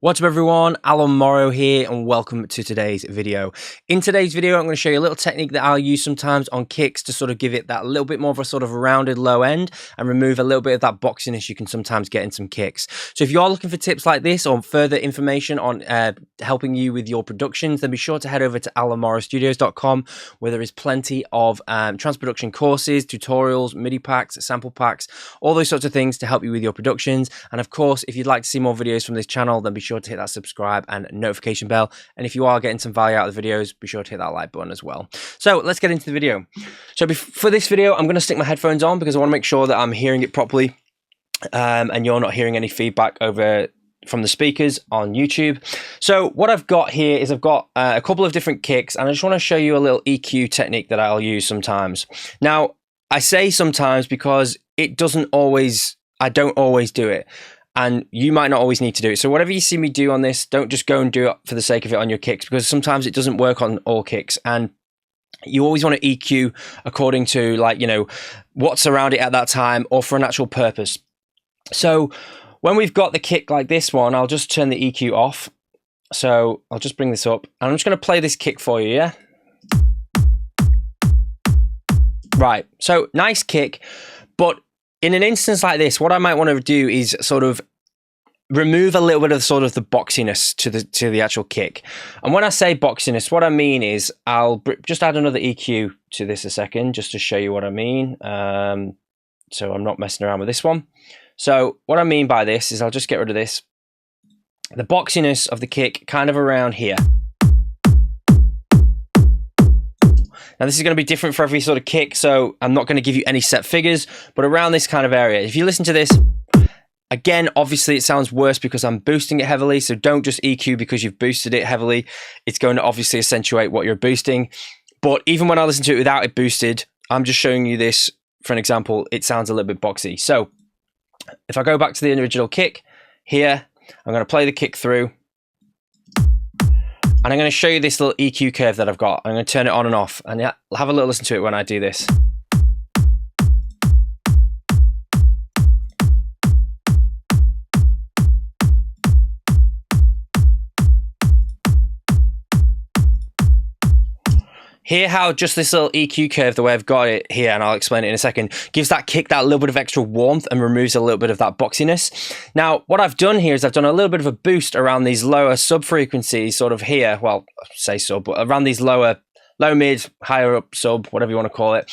What's up everyone, Alan Morrow here and welcome to today's video. In today's video I'm going to show you a little technique that I'll use sometimes on kicks to sort of give it that little bit more of a sort of rounded low end and remove a little bit of that boxiness you can sometimes get in some kicks. So if you are looking for tips like this or further information on helping you with your productions, then be sure to head over to alanmorrowstudios.com where there is plenty of trance production courses, tutorials, MIDI packs, sample packs, all those sorts of things to help you with your productions. And of course, if you'd like to see more videos from this channel, then be sure to hit that subscribe and notification bell. And if you are getting some value out of the videos, be sure to hit that like button as well. So let's get into the video. So for this video, I'm going to stick my headphones on because I want to make sure that I'm hearing it properly and you're not hearing any feedback over from the speakers on YouTube. So what I've got here is I've got a couple of different kicks and I just want to show you a little EQ technique that I'll use sometimes. Now, I say sometimes because it doesn't always, I don't always do it. And you might not always need to do it. So whatever you see me do on this, don't just go and do it for the sake of it on your kicks, because sometimes it doesn't work on all kicks. And you always want to EQ according to, like, you know, what's around it at that time or for an actual purpose. So when we've got the kick like this one, I'll just turn the EQ off. So I'll just bring this up and I'm just going to play this kick for you. Yeah. Right. So nice kick, but in an instance like this, what I might want to do is sort of remove a little bit of sort of the boxiness to the actual kick. And when I say boxiness, what I mean is I'll just add another EQ to this a second, just to show you what I mean. So I'm not messing around with this one. So what I mean by this is I'll just get rid of this. The boxiness of the kick kind of around here. Now this is going to be different for every sort of kick, so I'm not going to give you any set figures, but around this kind of area. If you listen to this, again, obviously it sounds worse because I'm boosting it heavily, so don't just EQ because you've boosted it heavily. It's going to obviously accentuate what you're boosting. But even when I listen to it without it boosted, I'm just showing you this for an example, it sounds a little bit boxy. So if I go back to the original kick, here, I'm going to play the kick through. And I'm going to show you this little EQ curve that I've got. I'm going to turn it on and off. And yeah, have a little listen to it when I do this. Hear how just this little EQ curve, the way I've got it here, and I'll explain it in a second, gives that kick that little bit of extra warmth and removes a little bit of that boxiness. Now, what I've done here is I've done a little bit of a boost around these lower sub frequencies, sort of here, well, say sub, but around these low mid, higher up sub, whatever you want to call it.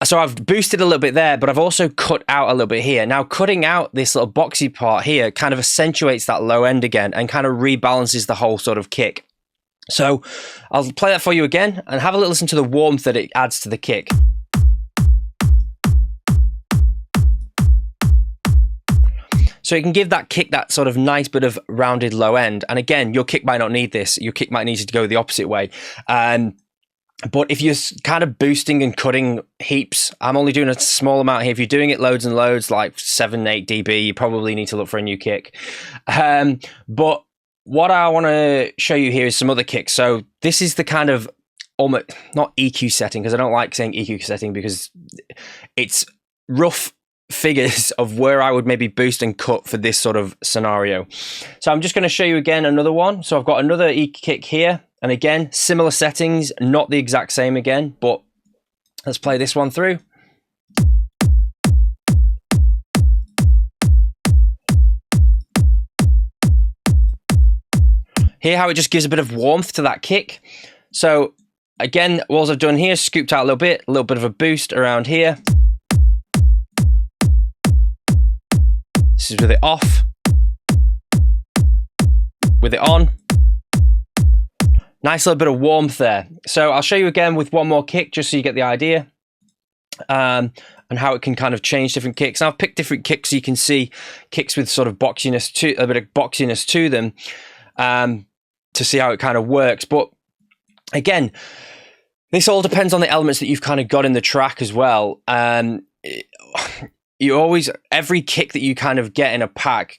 So I've boosted a little bit there, but I've also cut out a little bit here. Now, cutting out this little boxy part here kind of accentuates that low end again and kind of rebalances the whole sort of kick. So I'll play that for you again and have a little listen to the warmth that it adds to the kick. So you can give that kick that sort of nice bit of rounded low end. And again, your kick might not need this. Your kick might need to go the opposite way. But if you're kind of boosting and cutting heaps, I'm only doing a small amount here. If you're doing it loads and loads, like 7, 8 dB, you probably need to look for a new kick. But what I want to show you here is some other kicks. So this is the kind of almost not EQ setting, because I don't like saying EQ setting because it's rough figures of where I would maybe boost and cut for this sort of scenario. So I'm just going to show you again another one. So I've got another EQ kick here, and again, similar settings, not the exact same again, but let's play this one through. Hear how it just gives a bit of warmth to that kick. So again, what I've done here is scooped out a little bit of a boost around here. This is with it off, with it on. Nice little bit of warmth there. So I'll show you again with one more kick just so you get the idea. And how it can kind of change different kicks. And I've picked different kicks so you can see kicks with sort of boxiness to a bit of boxiness to them. To see how it kind of works. But again, this all depends on the elements that you've kind of got in the track as well. You always, every kick that you kind of get in a pack,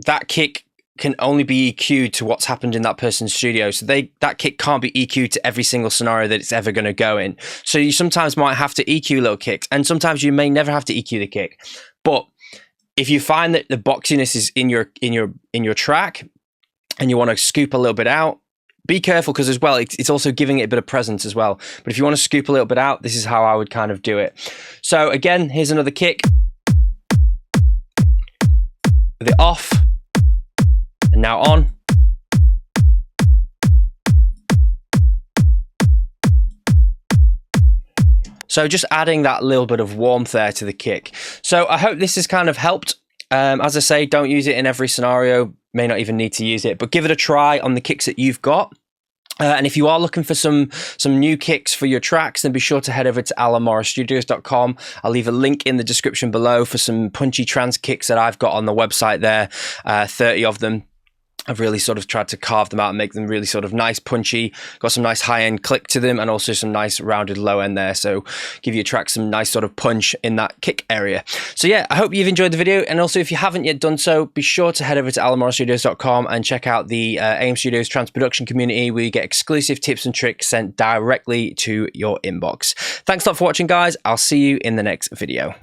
that kick can only be EQ'd to what's happened in that person's studio. So that kick can't be EQ'd to every single scenario that it's ever going to go in. So you sometimes might have to EQ little kicks, and sometimes you may never have to EQ the kick. But If you find that the boxiness is in your track and you want to scoop a little bit out, be careful, because as well, it's also giving it a bit of presence as well. But if you want to scoop a little bit out, this is how I would kind of do it. So again, here's another kick. With it off, and now on. So just adding that little bit of warmth there to the kick. So I hope this has kind of helped. As I say, don't use it in every scenario, may not even need to use it, but give it a try on the kicks that you've got. And if you are looking for some new kicks for your tracks, then be sure to head over to alanmorrisstudios.com. I'll leave a link in the description below for some punchy trance kicks that I've got on the website there, 30 of them. I've really sort of tried to carve them out and make them really sort of nice, punchy, got some nice high-end click to them, and also some nice rounded low end there. So give your track some nice sort of punch in that kick area. So yeah, I hope you've enjoyed the video. And also, if you haven't yet done so, be sure to head over to alanmorrisstudios.com and check out the AM Studios Trance Production community, where you get exclusive tips and tricks sent directly to your inbox. Thanks a lot for watching, guys. I'll see you in the next video.